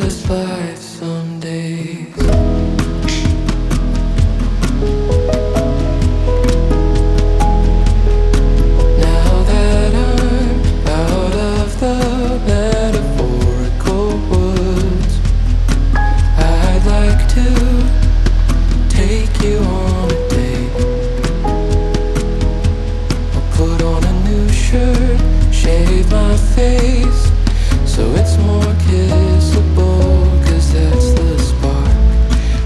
just life some days. Now that I'm out of the metaphorical woods, I'd like to take you on a date. I'll put on a new shirt, shave my face so it's more kissable, 'cause that's the spark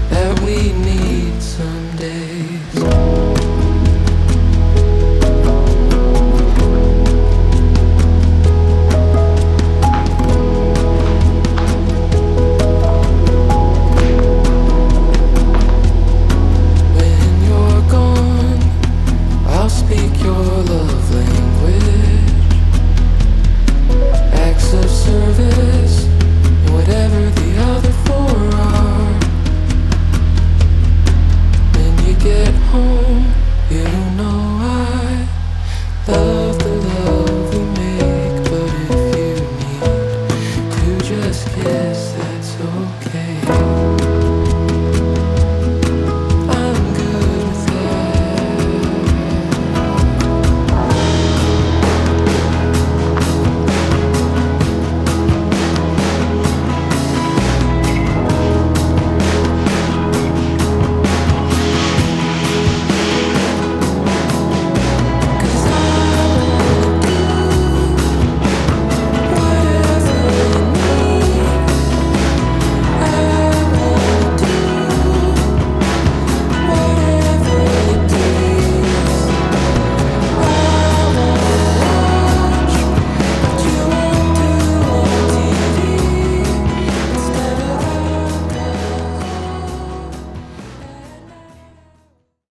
that we need some days. When you're gone, I'll speak your love language, acts of service, and whatever the other four are. When you get home, you know I love the love we make, but if you need to just kiss, that's okay.